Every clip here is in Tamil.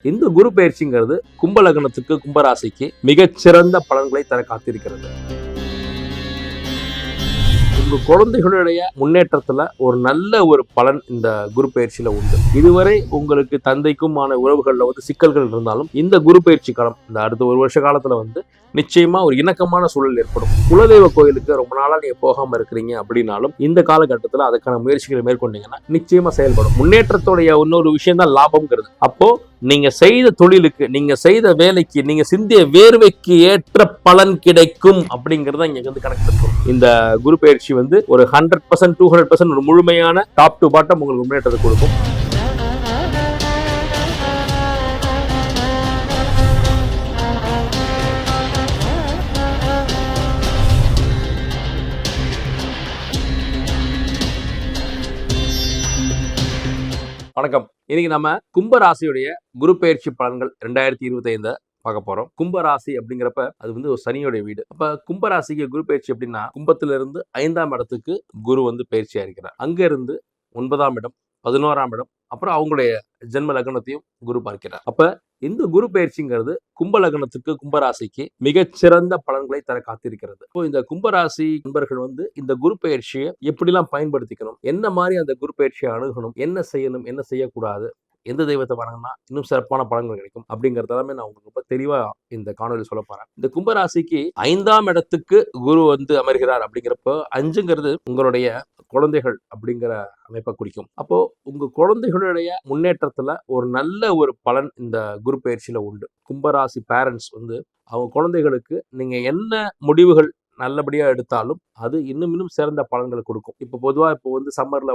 இந்த குரு பயிற்சிங்கிறது கும்ப லக்னத்துக்கு கும்பராசிக்கு மிகச்சிறந்த பலன்களை தர காத்திருக்கிறது. உங்க குழந்தைகளுடைய முன்னேற்றத்துல ஒரு நல்ல ஒரு பலன் இந்த குரு பயிற்சியில உண்டு. இதுவரை உங்களுக்கு தந்தைக்குமான உறவுகள்ல சிக்கல்கள் இருந்தாலும் இந்த குரு பயிற்சி காலம், இந்த அடுத்த ஒரு வருஷ காலத்துல நிச்சயமா ஒரு இணக்கமான சூழல் ஏற்படும். குலதெய்வ கோயிலுக்கு ரொம்ப நாளா நீங்க போகாம இருக்கிறீங்க அப்படின்னாலும் இந்த காலகட்டத்துல அதுக்கான முயற்சிகளை மேற்கொண்டீங்கன்னா நிச்சயமா செயல்படும். முன்னேற்றத்துடைய இன்னொரு விஷயம் தான் லாபம்ங்கிறது. அப்போ நீங்க செய்த தொழிலுக்கு, நீங்க செய்த வேலைக்கு, நீங்க சிந்திய வேர்வைக்கு ஏற்ற பலன் கிடைக்கும் அப்படிங்கறத இங்க கணக்கு பெற்றோம். இந்த குரு பயிற்சி ஒரு 100% 200% ஒரு முழுமையான டாப் டு பாட்டம் உங்களுக்கு முன்னேற்றத்தை கொடுக்கும். வணக்கம். இன்னைக்கு நம்ம கும்பராசியுடைய குரு பயிற்சி பலன்கள் 2025 பார்க்க போறோம். கும்பராசி அப்படிங்கிறப்ப அது ஒரு சனியோட வீடு. அப்ப கும்பராசிக்கு குரு பயிற்சி எப்படின்னா, கும்பத்துல இருந்து 5ஆம் இடத்துக்கு குரு பயிற்சியா இருக்கிறார். அங்க இருந்து 9ஆம் இடம், 11ஆம் இடம், அப்புறம் அவங்களுடைய ஜென்ம லக்னத்தையும் குரு பார்க்கிறார். அப்ப இந்த குரு பயிற்சிங்கிறது கும்ப லக்னத்துக்கு கும்பராசிக்கு மிகச்சிறந்த பலன்களை தர காத்திருக்கிறது. இப்போ இந்த கும்பராசி நண்பர்கள் இந்த குரு பயிற்சியை எப்படிலாம் பயன்படுத்திக்கணும், என்ன மாதிரி அந்த குரு பயிற்சியை அணுகணும், என்ன செய்யணும், என்ன செய்யக்கூடாது, எந்த தெய்வத்தை வணங்கினா இன்னும் சிறப்பான பலன்கள் கிடைக்கும் அப்படிங்கறதெல்லாமே நான் உங்களுக்கு ரொம்ப தெளிவா இந்த காணொலி சொல்ல போறேன். இந்த கும்பராசிக்கு 5ஆம் இடத்துக்கு குரு அமர்கிறார். அப்படிங்கிறப்போ 5ங்கிறது உங்களுடைய குழந்தைகள் அப்படிங்கிற அமைப்பை குறிக்கும். அப்போ உங்க குழந்தைகளுடைய முன்னேற்றத்துல ஒரு நல்ல ஒரு பலன் இந்த குரு பயிற்சியில உண்டு. கும்பராசி பேரண்ட்ஸ் அவங்க குழந்தைகளுக்கு நீங்க என்ன முடிவுகள் நல்லபடியா எடுத்தாலும் அது இன்னும் சிறந்த பலன்கள் கொடுக்கும். இப்ப பொதுவா சம்மர்ல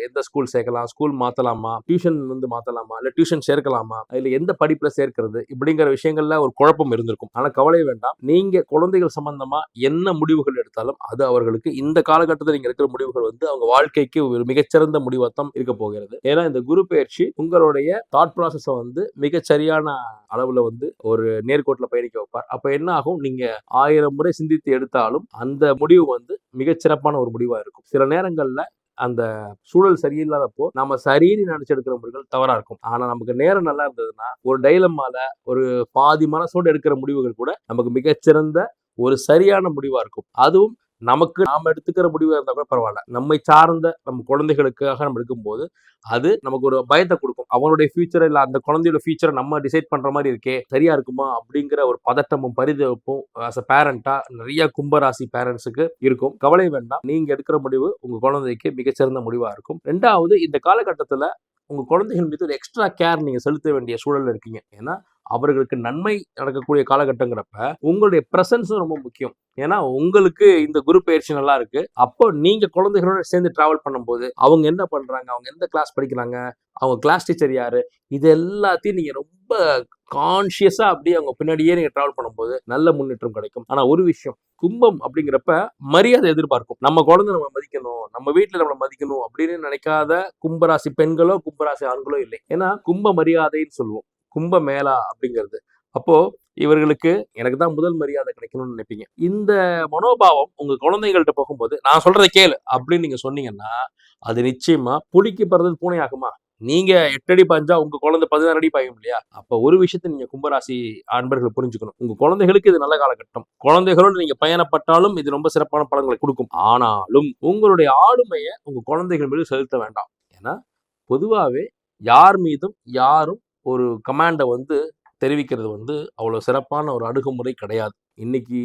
எந்த ஸ்கூல் சேர்க்கலாம், ஸ்கூல் மாத்தலாமா, டியூஷன் மாத்தலாமா, இல்ல டியூஷன் சேர்க்கலாமா, இல்ல எந்த படிப்புல சேர்க்கிறது, இப்படிங்கிற விஷயங்கள்ல ஒரு குழப்பம் இருந்திருக்கும். ஆனா கவலை வேண்டாம். நீங்க குழந்தைகள் சம்பந்தமா என்ன முடிவுகள் எடுத்தாலும் அது அவர்களுக்கு இந்த காலகட்டத்தில் நீங்க இருக்கிற முடிவுகள் அவங்க வாழ்க்கைக்கு ஒரு மிகச்சிறந்த முடிவாத்தான் இருக்க போகிறது. ஏன்னா இந்த குரு பயிற்சி உங்களுடைய தாட் ப்ராசஸ் மிகச்சரியான அளவுல ஒரு நேர்கோட்டில் பயணிக்க வைப்பார். அப்ப என்ன ஆகும், நீங்க 1000 முறை சிந்தித்து எடுத்தாலும் அந்த முடிவு மிகச்சிறப்பான ஒரு முடிவா இருக்கும். சில நேரங்கள்ல அந்த சூழல் சரியில்லாதப்போ நம்ம சரின்னு நினைச்சு எடுக்கிற முடிவுகள் தவறா இருக்கும். ஆனா நமக்கு நேரம் நல்லா இருந்ததுன்னா ஒரு டைலமால ஒரு பாதி மனசோடு எடுக்கிற முடிவுகள் கூட நமக்கு மிகச்சிறந்த ஒரு சரியான முடிவா இருக்கும். அதுவும் நமக்கு நாம எடுத்துக்கிற முடிவு இருந்தா கூட பரவாயில்ல, நம்மை சார்ந்த நம்ம குழந்தைகளுக்காக நம்ம எடுக்கும்போது அது நமக்கு ஒரு பயத்தை கொடுக்கும். அவனுடைய ஃபியூச்சர் இல்ல அந்த குழந்தையோட ஃபியூச்சரை நம்ம டிசைட் பண்ற மாதிரி இருக்கே, சரியா இருக்குமா அப்படிங்கிற ஒரு பதட்டமும் பரிதவிப்பும் ஆஸ் அ பேரண்டா நிறைய கும்பராசி பேரண்ட்ஸுக்கு இருக்கும். கவலை வேண்டாம், நீங்க எடுக்கிற முடிவு உங்க குழந்தைக்கு மிகச்சிறந்த முடிவா இருக்கும். 2வது, இந்த காலகட்டத்துல உங்க குழந்தைகள் மீது ஒரு எக்ஸ்ட்ரா கேர் நீங்க செலுத்த வேண்டிய சூழல்ல இருக்கீங்க. ஏன்னா அவர்களுக்கு நன்மை நடக்கக்கூடிய காலகட்டங்கிறப்ப உங்களுடைய பிரசன்ஸும் ரொம்ப முக்கியம். ஏன்னா உங்களுக்கு இந்த குரு பயிற்சி நல்லா இருக்கு. அப்போ நீங்க குழந்தைகளோட சேர்ந்து டிராவல் பண்ணும்போது அவங்க என்ன பண்றாங்க, அவங்க எந்த கிளாஸ் படிக்கிறாங்க, அவங்க கிளாஸ் டீச்சர் யாரு, இது எல்லாத்தையும் நீங்க ரொம்ப கான்சியஸா அப்படியே அவங்க பின்னாடியே நீங்க டிராவல் பண்ணும்போது நல்ல முன்னேற்றம் கிடைக்கும். ஆனா ஒரு விஷயம், கும்பம் அப்படிங்கிறப்ப மரியாதை எதிர்பார்க்கும். நம்ம குழந்தை நம்ம மதிக்கணும், நம்ம வீட்டுல நம்மளை மதிக்கணும் அப்படின்னு நினைக்காத கும்பராசி பெண்களோ கும்பராசி ஆண்களோ இல்லை. ஏன்னா கும்ப மரியாதைன்னு சொல்லுவோம், கும்ப மேளா அப்படிங்கிறது. அப்போ இவர்களுக்கு எனக்கு தான் முதல் மரியாதை கிடைக்கணும்னு நினைப்பீங்க. இந்த மனோபாவம் உங்க குழந்தைகள்கிட்ட போகும்போது நான் சொல்றதை கேளு அப்படின்னு நீங்க சொன்னீங்கன்னா அது நிச்சயமா புலிக்கு பிறந்தது பூனை ஆகுமா? நீங்க 8 அடி பாஞ்சா உங்க குழந்தை 16 அடி பாயும் இல்லையா? அப்ப ஒரு விஷயத்தை நீங்க கும்பராசி அன்பர்கள் புரிஞ்சுக்கணும். உங்க குழந்தைகளுக்கு இது நல்ல காலகட்டம். குழந்தைகளோடு நீங்க பயணப்பட்டாலும் இது ரொம்ப சிறப்பான பலன்களை கொடுக்கும். ஆனாலும் உங்களுடைய ஆளுமையை உங்க குழந்தைகள் மீது செலுத்த வேண்டாம். ஏன்னா பொதுவாவே யார் மீதும் யாரும் ஒரு கமாண்டை தெரிவிக்கிறது அவ்வளவு சிறப்பான ஒரு அணுகுமுறை கிடையாது. இன்னைக்கு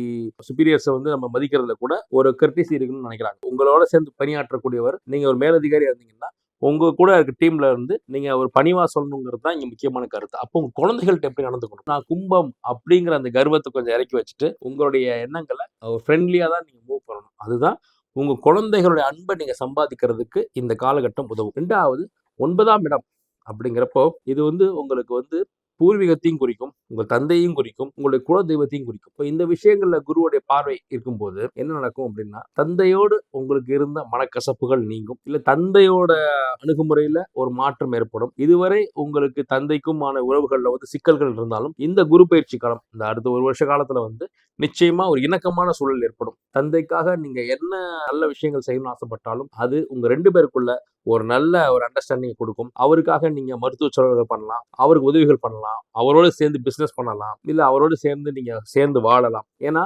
சுப்பீரியர்ஸை நம்ம மதிக்கிறதுல கூட ஒரு கர்டிசி இருக்குன்னு நினைக்கிறாங்க. உங்களோட சேர்ந்து பணியாற்றக்கூடியவர், நீங்க ஒரு மேலதிகாரியா இருந்தீங்கன்னா உங்க கூட இருக்க டீம்ல இருந்து நீங்க ஒரு பணிவா சொல்லணுங்கிறது தான் இங்க முக்கியமான கருத்து. அப்போ உங்க குழந்தைகள்ட்ட எப்படி நடந்துக்கணும், நான் கும்பம் அப்படிங்கிற அந்த கர்வத்தை கொஞ்சம் இறக்கி வச்சுட்டு உங்களுடைய எண்ணங்களை ஃப்ரெண்ட்லியா தான் நீங்க மூவ் பண்ணணும். அதுதான் உங்க குழந்தைகளுடைய அன்பை நீங்க சம்பாதிக்கிறதுக்கு இந்த காலகட்டம் உதவும். 2வது, 9ஆம் இடம் அப்படிங்கிறப்போ இது உங்களுக்கு பூர்வீகத்தையும் குறிக்கும், உங்க தந்தையும் குறிக்கும், உங்களுடைய குல தெய்வத்தையும் குறிக்கும். இப்போ இந்த விஷயங்கள்ல குருவுடைய பார்வை இருக்கும்போது என்ன நடக்கும் அப்படின்னா, தந்தையோடு உங்களுக்கு இருந்த மனக்கசப்புகள் நீங்கும், இல்ல தந்தையோட அணுகுமுறையில ஒரு மாற்றம் ஏற்படும். இதுவரை உங்களுக்கு தந்தைக்குமான உறவுகள்ல சிக்கல்கள் இருந்தாலும் இந்த குரு பயிற்சி காலம், இந்த அடுத்த ஒரு வருஷ காலத்துல நிச்சயமா ஒரு இணக்கமான சூழல் ஏற்படும். தந்தைக்காக நீங்க என்ன நல்ல விஷயங்கள் செய்யணும்னு ஆசைப்பட்டாலும் அது உங்க 2 பேருக்குள்ள ஒரு நல்ல ஒரு அண்டர்ஸ்டாண்டிங் கொடுக்கும். அவருக்காக நீங்க மருத்துவ செலவுகள் பண்ணலாம், அவருக்கு உதவிகள் பண்ணலாம், அவரோட சேர்ந்து பிசினஸ் பண்ணலாம், இல்ல அவரோடு சேர்ந்து நீங்க சேர்ந்து வாழலாம். ஏன்னா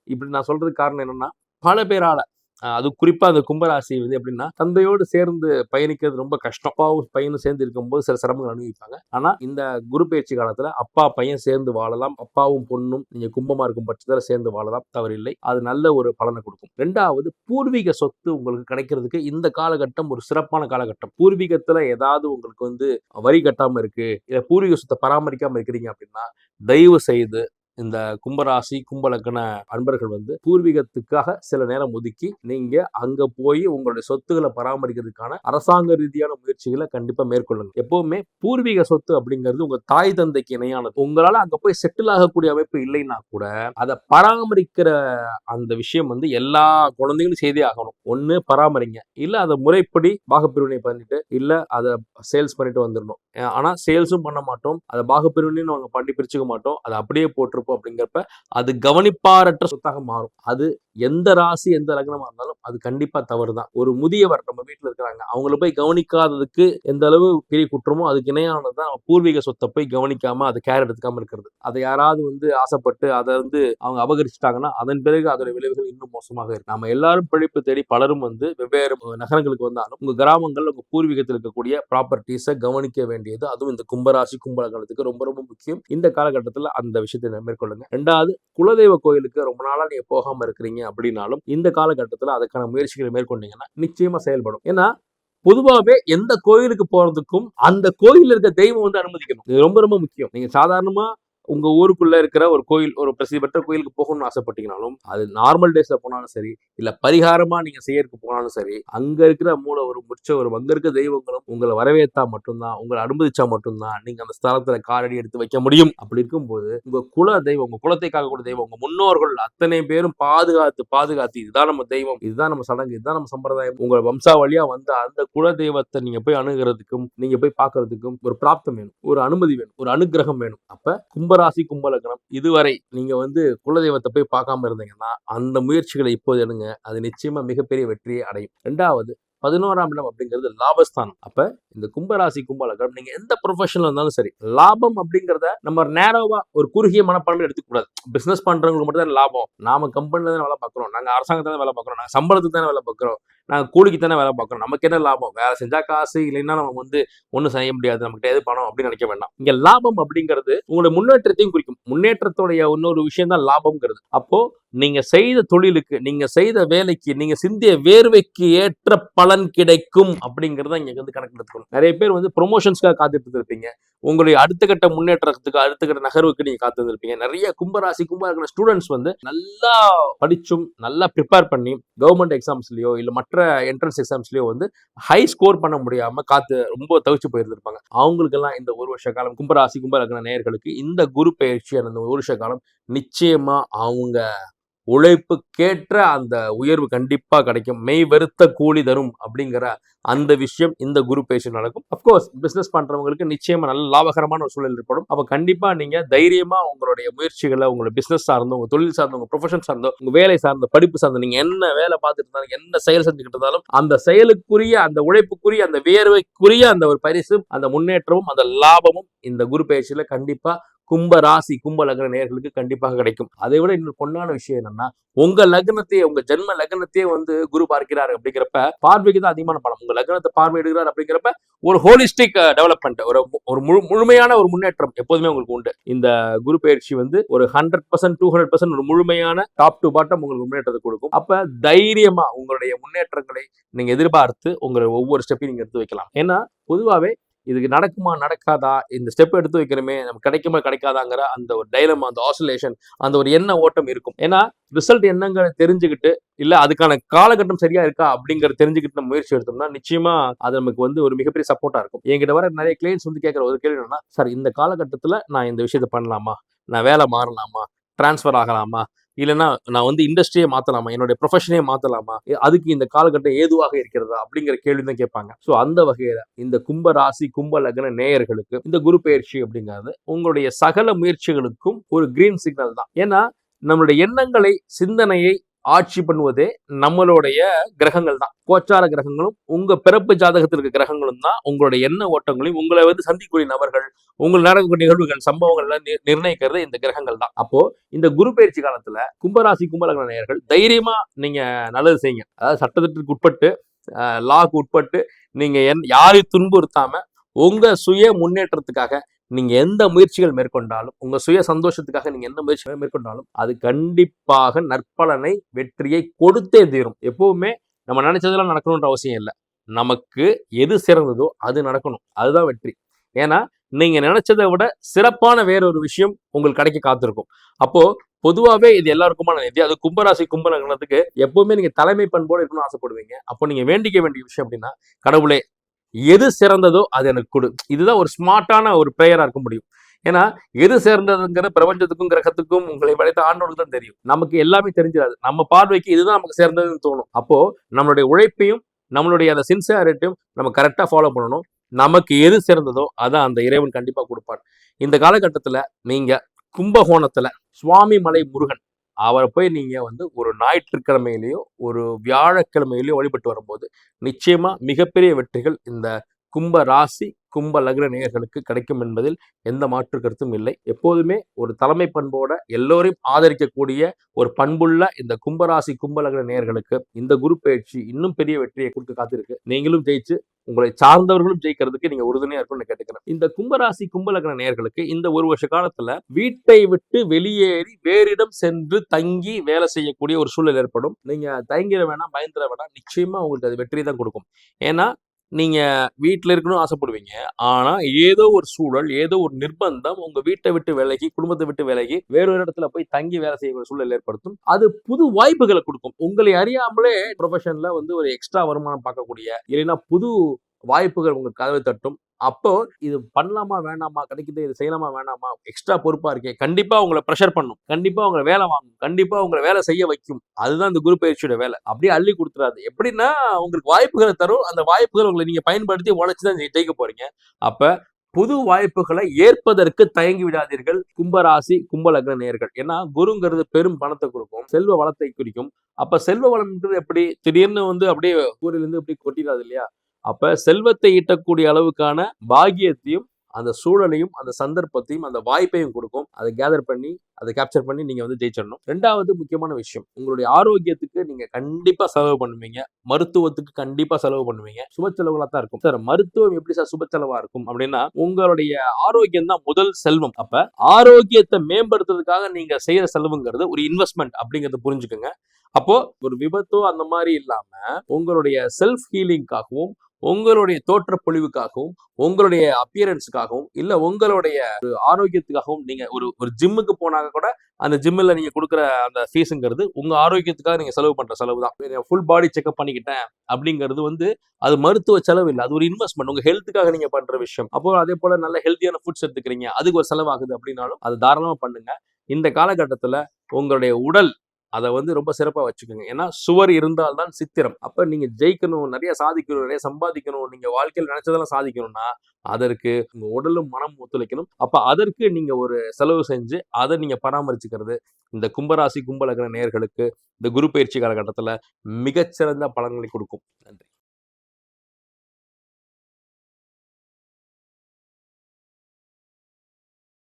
இப்படி நான் சொல்றதுக்கு காரணம் என்னன்னா, பல பேரால அது குறிப்பா அந்த கும்பராசி வந்து எப்படின்னா, தந்தையோடு சேர்ந்து பயணிக்கிறது ரொம்ப கஷ்டம். அப்பாவும் பையனும் சேர்ந்து இருக்கும்போது சில சிரமங்கள் அனுபவிப்பாங்க. ஆனா இந்த குரு பெயர்ச்சி காலத்துல அப்பா பையன் சேர்ந்து வாழலாம். அப்பாவும் பொண்ணும் நீங்க கும்பமா இருக்கும் பட்சத்துல சேர்ந்து வாழலாம், தவறில்லை. அது நல்ல ஒரு பலனை கொடுக்கும். 2வது, பூர்வீக சொத்து உங்களுக்கு கிடைக்கிறதுக்கு இந்த காலகட்டம் ஒரு சிறப்பான காலகட்டம். பூர்வீகத்துல ஏதாவது உங்களுக்கு வந்து வரி கட்டாம இருக்கு, இல்ல பூர்வீக சொத்தை பராமரிக்காம இருக்கிறீங்க அப்படின்னா, தயவு செய்து இந்த கும்பராசி கும்பலக்கண அன்பர்கள் வந்து பூர்வீகத்துக்காக சில நேரம் ஒதுக்கி நீங்க அங்க போய் உங்களுடைய சொத்துக்களை பராமரிக்கிறதுக்கான அரசாங்க ரீதியான முயற்சிகளை கண்டிப்பா மேற்கொள்ளுங்க. எப்பவுமே பூர்வீக சொத்து அப்படிங்கிறது உங்க தாய் தந்தைக்கு இணையானது. உங்களால அங்க போய் செட்டில் ஆகக்கூடிய அமைப்பு இல்லைன்னா கூட அதை பராமரிக்கிற அந்த விஷயம் வந்து எல்லா குழந்தைகளும் செய்தே ஆகணும். ஒண்ணு பராமரிங்க, இல்ல அதை முறைப்படி பாகப்பிரிவினை பண்ணிட்டு, இல்ல அதை சேல்ஸ் பண்ணிட்டு வந்துடணும். ஆனா சேல்ஸும் பண்ண மாட்டோம், அதை பாகப்பிரிவினையும் நாங்க பண்ணி பிரிச்சுக்க மாட்டோம், அதை அப்படியே போட்டிருப்போம். அப்படிங்கிறப்ப அது கவனிப்பாரற்ற சொத்தாக மாறும். அது எந்த ராசி எந்த லக்னமா இருந்தாலும் அது கண்டிப்பா தவறுதான். ஒரு முதியவர் நம்ம வீட்டுல இருக்கிறாங்க, அவங்கள போய் கவனிக்காததுக்கு எந்த அளவு பெரிய குற்றமோ அதுக்கு இணையானதுதான் பூர்வீக சொத்தை போய் கவனிக்காம அதை கேர் எடுத்துக்காம இருக்கிறது. அதை யாராவது வந்து ஆசைப்பட்டு அதை வந்து அவங்க அபகரிச்சுட்டாங்கன்னா அதன் பிறகு அதோட விளைவுகள் இன்னும் மோசமாக இருக்கு. நம்ம எல்லாரும் பிழைப்பு தேடி பலரும் வந்து வெவ்வேறு நகரங்களுக்கு வந்தாலும் உங்க கிராமங்கள் உங்க பூர்வீகத்தில் இருக்கக்கூடிய ப்ராப்பர்ட்டிஸை கவனிக்க வேண்டியது அதுவும் இந்த கும்பராசி கும்பலகணத்துக்கு ரொம்ப ரொம்ப முக்கியம். இந்த காலகட்டத்தில் அந்த விஷயத்தை மேற்கொள்ளுங்க. 2வது, குலதெய்வ கோயிலுக்கு ரொம்ப நாளா நீங்க போகாம இருக்கிறீங்க அப்படின்னாலும் இந்த காலகட்டத்தில் அதுக்கான முயற்சிகளை மேற்கொண்டீங்கன்னா நிச்சயமா செயல்படும். ஏன்னா பொதுவாகவே எந்த கோயிலுக்கு போறதுக்கும் அந்த கோயில்ல இருக்க தெய்வம் வந்து அனுமதிக்கணும். இது ரொம்ப ரொம்ப முக்கியம். நீங்க சாதாரணமா உங்க ஊருக்குள்ள இருக்கிற ஒரு கோயில், ஒரு பிரசித்தி பெற்ற கோயிலுக்கு போகணும்னு ஆசைப்பட்டீங்கனாலும் அது நார்மல் டேஸ்ல போனாலும் சரி, இல்ல பரிகாரமா நீங்க செய்யறதுக்கு போனாலும் சரி, அங்க இருக்கிற மூலவரும் உற்சவரும் அங்க இருக்க தெய்வங்களும் உங்களை வரவேற்றா மட்டும்தான், உங்களை அனுமதிச்சா மட்டும்தான் நீங்க அந்த ஸ்தலத்துல காலடி எடுத்து வைக்க முடியும். அப்படி இருக்கும்போது உங்க குல தெய்வம், உங்க குலத்தை காக்கக்கூடிய தெய்வம், உங்க முன்னோர்கள் அத்தனை பேரும் பாதுகாத்து பாதுகாத்து இதுதான் நம்ம தெய்வம், இதுதான் நம்ம சடங்கு, இதுதான் நம்ம சம்பிரதாயம், உங்க வம்சாவளியா வந்து அந்த குல தெய்வத்தை நீங்க போய் அணுகிறதுக்கும் நீங்க போய் பார்க்கறதுக்கும் ஒரு பிராப்தம் வேணும், ஒரு அனுமதி வேணும், ஒரு அனுகிரகம் வேணும். அப்ப கும்பராசி கும்பலக்னம் இதுவரை நீங்க வந்து குலதெய்வத்தை போய் பார்க்காம இருந்தீங்கன்னா அந்த முயற்சிகளை இப்போது எடுங்க. அது நிச்சயமா மிகப்பெரிய வெற்றியை அடையும். 2வது, 11ஆம் இடம் அப்படிங்கிறது லாபஸ்தானம். அப்ப இந்த கும்பராசி கும்பலக்னம் நீங்க எந்த ப்ரொஃபஷன்ல இருந்தாலும் சரி, லாபம் அப்படிங்கிறத நம்ம நேரோவா ஒரு குறுகிய மனப்பான்மை எடுத்துக்க கூடாது. பிசினஸ் பண்றவங்களுக்கு மட்டும் தான் லாபம், நாம கம்பெனில தான் வேலை பார்க்கிறோம், நாங்க அரசாங்கத்தை தான் வேலை பார்க்கிறோம், நாங்க சம்பளத்துக்கு தானே வேலை பார்க்கிறோம், நாங்க கூலிக்கு தானே வேலை பார்க்கிறோம், நமக்கு என்ன லாபம், வேலை செஞ்சா காசு, இல்லைன்னா நம்ம வந்து ஒன்றும் செய்ய முடியாது, நமக்கு எது பணம் அப்படின்னு நினைக்க வேண்டாம். இங்க லாபம் அப்படிங்கிறது உங்களுடைய முன்னேற்றத்தையும் குறிக்கும். முன்னேற்றத்துடைய இன்னொரு விஷயம் தான் லாபம்ங்கிறது. அப்போ நீங்க செய்த தொழிலுக்கு, நீங்க செய்த வேலைக்கு, நீங்க சிந்திய வேர்வைக்கு ஏற்ற பலன் கிடைக்கும் அப்படிங்கறத இங்க வந்து கணக்கு எடுத்துக்கணும். நிறைய பேர் வந்து ப்ரொமோஷன்ஸ்க்காக காத்துட்டு இருப்பீங்க, உங்களுடைய அடுத்த கட்ட முன்னேற்றத்துக்கு அடுத்த கட்ட நகர்வுக்கு நீங்க காத்து இருப்பீங்க. நிறைய கும்பராசி கும்பலக்ன ஸ்டூடெண்ட்ஸ் வந்து நல்லா படிச்சும் நல்லா ப்ரிப்பேர் பண்ணி கவர்மெண்ட் எக்ஸாம்ஸ்லயோ இல்ல மற்ற என்ட்ரன்ஸ் எக்ஸாம்ஸ்லயோ வந்து ஹை ஸ்கோர் பண்ண முடியாம காத்து ரொம்ப தவிச்சு போயிருந்திருப்பாங்க. அவங்களுக்கெல்லாம் இந்த ஒரு வருஷ காலம் கும்பராசி கும்பலக்ன நேயர்களுக்கு இந்த குரு பெயர்ச்சியான இந்த ஒரு வருஷ காலம் நிச்சயமா அவங்க உழைப்புக்கேற்ற அந்த உயர்வு கண்டிப்பா கிடைக்கும். மெய் வெறுத்த கூலி தரும் அப்படிங்கிற அந்த விஷயம் இந்த குரு பேச்சு நடக்கும். அப்கோர்ஸ் பிசினஸ் பண்றவங்களுக்கு நிச்சயமா நல்ல லாபகரமான ஒரு சூழல் ஏற்படும். அப்ப கண்டிப்பா நீங்க தைரியமா உங்களுடைய முயற்சிகளை, உங்களுடைய பிசினஸ் சார்ந்தோ, உங்க தொழில் சார்ந்தோ, உங்க ப்ரொஃபஷன் சார்ந்தோ, உங்க வேலை சார்ந்த, படிப்பு சார்ந்த, நீங்க என்ன வேலை பார்த்துட்டு இருந்தாலும், என்ன செயல் செஞ்சுக்கிட்டு இருந்தாலும் அந்த செயலுக்குரிய, அந்த உழைப்புக்குரிய, அந்த வியர்வைக்குரிய அந்த ஒரு பரிசு, அந்த முன்னேற்றமும், அந்த லாபமும் இந்த குரு பயிற்சியில கண்டிப்பா கும்ப ராசி கும்ப லக்ன நேயர்களுக்கு கண்டிப்பாக கிடைக்கும். அதை விட இன்னொரு பொன்னான விஷயம் என்னன்னா, உங்க லக்னத்தையே, உங்க ஜென்ம லக்னத்தையே வந்து குரு பார்க்கிறார் அப்படிங்கிறப்ப பார்வைக்கு தான் அதிகமான பலம். உங்க லக்னத்தை பார்வையிடுகிறார் அப்படிங்கிறப்ப ஒரு ஹோலிஸ்டிக் டெவலப்மெண்ட், ஒரு முழுமையான ஒரு முன்னேற்றம் எப்போதுமே உங்களுக்கு உண்டு. இந்த குரு பயிற்சி வந்து ஒரு 100% 200% ஒரு முழுமையான டாப் டு பாட்டம் உங்களுக்கு முன்னேற்றத்தை கொடுக்கும். அப்ப தைரியமா உங்களுடைய முன்னேற்றங்களை நீங்க எதிர்பார்த்து உங்களுடைய ஒவ்வொரு ஸ்டெப்பையும் நீங்க எடுத்து வைக்கலாம். ஏன்னா பொதுவாகவே இதுக்கு நடக்குமா நடக்காதா, இந்த ஸ்டெப் எடுத்து வைக்கிறோமே நமக்கு கிடைக்குமா கிடைக்காதாங்கிற அந்த ஒரு டைலமா, அந்த ஆசிலேஷன், அந்த ஒரு எண்ண ஓட்டம் இருக்கும். ஏன்னா ரிசல்ட் என்னங்கிற தெரிஞ்சுக்கிட்டு, இல்ல அதுக்கான காலகட்டம் சரியா இருக்கா அப்படிங்கறத தெரிஞ்சுக்கிட்டு நம்ம முயற்சி எடுத்தோம்னா நிச்சயமா அது நமக்கு வந்து ஒரு மிகப்பெரிய சப்போர்ட்டா இருக்கும். என்கிட்ட வர நிறைய கிளைண்ட்ஸ் வந்து கேட்கிற ஒரு கேள்வி என்னன்னா, சார் இந்த காலகட்டத்துல நான் இந்த விஷயத்த பண்ணலாமா, நான் வேலை மாறலாமா, டிரான்ஸ்ஃபர் ஆகலாமா, இல்லைன்னா நான் வந்து இண்டஸ்ட்ரியே மாத்தலாமா, என்னுடைய ப்ரொஃபஷனே மாத்தலாமா, அதுக்கு இந்த காலகட்டம் ஏதுவாக இருக்கிறதா அப்படிங்கிற கேள்வி தான் கேட்பாங்க. ஸோ அந்த வகையில இந்த கும்ப ராசி கும்ப லக்ன நேயர்களுக்கு இந்த குரு பயிற்சி அப்படிங்கிறது உங்களுடைய சகல முயற்சிகளுக்கும் ஒரு கிரீன் சிக்னல் தான். ஏன்னா நம்மளுடைய எண்ணங்களை, சிந்தனையை ஆட்சி பண்ணுவதே நம்மளுடைய கிரகங்கள் தான். கோச்சார கிரகங்களும் உங்க பிறப்பு ஜாதகத்தில் இருக்க கிரகங்களும் தான் உங்களுடைய எண்ண ஓட்டங்களையும் உங்களை வந்து சந்திக்கக்கூடிய நபர்கள், உங்கள் நடக்கக்கூடிய நிகழ்வுகள், சம்பவங்கள் எல்லாம் நிர்ணயிக்கிறது இந்த கிரகங்கள் தான். அப்போ இந்த குரு பயிற்சி காலத்துல கும்பராசி கும்பலக்ன நேயர்கள் தைரியமா நீங்க நல்லது செய்யுங்க. அதாவது சட்டத்திற்கு உட்பட்டு, லாக்கு உட்பட்டு நீங்க யாரையும் துன்புறுத்தாம உங்க சுய முன்னேற்றத்துக்காக நீங்க எந்த முயற்சிகள் மேற்கொண்டாலும், உங்க சுய சந்தோஷத்துக்காக நீங்க எந்த முயற்சிகள் மேற்கொண்டாலும் அது கண்டிப்பாக நற்பலனை, வெற்றியை கொடுத்தே தீரும். எப்பவுமே நம்ம நினைச்சதெல்லாம் நடக்கணும்ன்ற அவசியம் இல்லை. நமக்கு எது சிறந்ததோ அது நடக்கணும், அதுதான் வெற்றி. ஏன்னா நீங்க நினைச்சதை விட சிறப்பான வேறொரு விஷயம் உங்களுக்கு கிடைக்க காத்திருக்கும். அப்போ பொதுவாகவே இது எல்லாருக்குமான நிதி. அது கும்பராசி கும்பலக்னத்துக்கு எப்பவுமே நீங்க தலைமை பண்போடு இருக்கணும்னு ஆசைப்படுவீங்க. அப்போ நீங்க வேண்டிக்க வேண்டிய விஷயம் அப்படின்னா, கடவுளே எது சிறந்ததோ அது எனக்கு கொடு. இதுதான் ஒரு ஸ்மார்ட்டான ஒரு பிரேயரா இருக்க முடியும். ஏன்னா எது சிறந்ததுங்கிற பிரபஞ்சத்துக்கும் கிரகத்துக்கும் உங்களை படைத்த ஆண்டோருக்கு தான் தெரியும். நமக்கு எல்லாமே தெரிஞ்சிடாது. நம்ம பார்வைக்கு இதுதான் நமக்கு சிறந்ததுன்னு தோணும். அப்போ நம்மளுடைய உழைப்பையும் நம்மளுடைய அந்த சின்சியாரிட்டியும் நம்ம கரெக்டா ஃபாலோ பண்ணணும். நமக்கு எது சிறந்ததோ அதான் அந்த இறைவன் கண்டிப்பா கொடுப்பார். இந்த காலகட்டத்துல நீங்க கும்பகோணத்துல சுவாமி மலை முருகன் அவரை போய் நீங்க வந்து ஒரு ஞாயிற்றுக்கிழமையிலேயோ ஒரு வியாழக்கிழமையிலேயோ வழிபட்டு வரும்போது நிச்சயமா மிகப்பெரிய வெற்றிகள் இந்த கும்ப ராசி கும்ப லக்ன நேயர்களுக்கு கிடைக்கும் என்பதில் எந்த மாற்று கருத்தும் இல்லை. எப்போதுமே ஒரு தலைமை பண்போட எல்லோரையும் ஆதரிக்கக்கூடிய ஒரு பண்புள்ள இந்த கும்பராசி கும்ப லக்ன நேயர்களுக்கு இந்த குரு பயிற்சி இன்னும் பெரிய வெற்றியை கொடுக்க காத்திருக்கு. நீங்களும் ஜெயிச்சு உங்களை சார்ந்தவர்களும் ஜெயிக்கிறதுக்கு நீங்க உறுதுணையா இருக்கும்னு கேட்டுக்கிறேன். இந்த கும்பராசி கும்ப லக்ன நேயர்களுக்கு இந்த ஒரு வருஷ காலத்துல வீட்டை விட்டு வெளியேறி வேறிடம் சென்று தங்கி வேலை செய்யக்கூடிய ஒரு சூழல் ஏற்படும். நீங்க தயங்கிட வேணாம், பயந்துட வேணாம். நிச்சயமா உங்களுக்கு அது வெற்றி தான் கொடுக்கும். ஏன்னா நீங்க வீட்டுல இருக்கணும்னு ஆசைப்படுவீங்க. ஆனா ஏதோ ஒரு சூழல், ஏதோ ஒரு நிர்பந்தம் உங்க வீட்டை விட்டு விலகி, குடும்பத்தை விட்டு விலகி வேறொரு இடத்துல போய் தங்கி வேலை செய்யக்கூடிய சூழல் ஏற்படுத்தும். அது புது வாய்ப்புகளை கொடுக்கும். உங்களை அறியாமலே ப்ரொஃபஷன்ல வந்து ஒரு எக்ஸ்ட்ரா வருமானம் பார்க்கக்கூடிய, இல்லைன்னா புது வாய்ப்புகள் உங்களுக்கு கதவை தட்டும். அப்போ இது பண்ணலாமா வேணாமா, கிடைக்குது இது செய்யலாமா வேணாமா, எக்ஸ்ட்ரா பொறுப்பா இருக்கே, கண்டிப்பா உங்களை ப்ரெஷர் பண்ணும், கண்டிப்பா உங்களை வேலை வாங்கும், கண்டிப்பா உங்களை வேலை செய்ய வைக்கும். அதுதான் இந்த குரு பயிற்சியோட வேலை. அப்படியே அள்ளி கொடுத்துறாது. எப்படின்னா உங்களுக்கு வாய்ப்புகளை தரும். அந்த வாய்ப்புகள் உங்களை நீங்க பயன்படுத்தி உழைச்சுதான் ஜெயிக்க போறீங்க. அப்ப புது வாய்ப்புகளை ஏற்பதற்கு தயங்கி விடாதீர்கள் கும்பராசி கும்ப லக்ன நேயர்கள். ஏன்னா குருங்கிறது பெரும் பணத்தை கொடுக்கும், செல்வ வளத்தை குறிக்கும். அப்ப செல்வ வளம்ன்றது எப்படி திடீர்னு வந்து அப்படியே ஊரிலிருந்து இப்படி கொட்டிடாது இல்லையா? அப்ப செல்வத்தை ஈட்டக்கூடிய அளவுக்கான பாக்கியத்தையும் அந்த சூழலையும் அந்த சந்தர்ப்பத்தையும் அந்த வாய்ப்பையும் கொடுக்கும். அதை கேதர் பண்ணி அதை கேப்சர் பண்ணி நீங்க வந்து ஜெயிச்சிடணும். ரெண்டாவது முக்கியமான விஷயம், உங்களுடைய ஆரோக்கியத்துக்கு நீங்க கண்டிப்பா செலவு பண்ணுவீங்க. மருத்துவத்துக்கு கண்டிப்பா செலவு பண்ணுவீங்க. சுப செலவுகளா தான் இருக்கும். சார் மருத்துவம் எப்படி சார் சுப செலவா இருக்கும் அப்படின்னா, உங்களுடைய ஆரோக்கியம் தான் முதல் செல்வம். அப்ப ஆரோக்கியத்தை மேம்படுத்துறதுக்காக நீங்க செய்யற செலவுங்கிறது ஒரு இன்வெஸ்ட்மெண்ட் அப்படிங்கறத புரிஞ்சுக்கோங்க. அப்போ ஒரு விபத்தோ அந்த மாதிரி இல்லாம உங்களுடைய செல்ஃப் ஹீலிங்காகவும், உங்களுடைய தோற்ற பொழிவுக்காகவும், உங்களுடைய அப்பியரன்ஸுக்காகவும், இல்ல உங்களுடைய ஆரோக்கியத்துக்காகவும் நீங்க ஒரு ஜிம்முக்கு போனாங்க கூட அந்த ஜிம்மில் நீங்க கொடுக்குற அந்த ஃபீஸுங்கிறது உங்க ஆரோக்கியத்துக்காக நீங்க செலவு பண்ற செலவு தான். ஃபுல் பாடி செக்அப் பண்ணிக்கிட்டேன் அப்படிங்கிறது வந்து அது மருத்துவ செலவு இல்லை, அது ஒரு இன்வெஸ்ட்மெண்ட், உங்க ஹெல்த்துக்காக நீங்க பண்ற விஷயம். அப்போ அதே போல நல்ல ஹெல்த்தியான ஃபுட்ஸ் எடுத்துக்கிறீங்க, அதுக்கு ஒரு செலவாகுது அப்படின்னாலும் அது தாராளமா பண்ணுங்க. இந்த காலகட்டத்துல உங்களுடைய உடல் அதை வந்து ரொம்ப சிறப்பா வச்சுக்கோங்க. ஏன்னா சுவர் இருந்தால்தான் சித்திரம். அப்ப நீங்க ஜெயிக்கணும், நிறைய சாதிக்கணும், நிறைய சம்பாதிக்கணும், நீங்க வாழ்க்கையில் நினைச்சதெல்லாம் சாதிக்கணும்னா அதற்கு உங்க உடலும் மனம் ஒத்துழைக்கணும். அப்ப அதற்கு நீங்க ஒரு செலவு செஞ்சு அதை நீங்க பராமரிச்சுக்கிறது இந்த கும்பராசி கும்பலக்ன நேயர்களுக்கு இந்த குரு பயிற்சி காலகட்டத்துல மிகச்சிறந்த பலன்களை கொடுக்கும். நன்றி.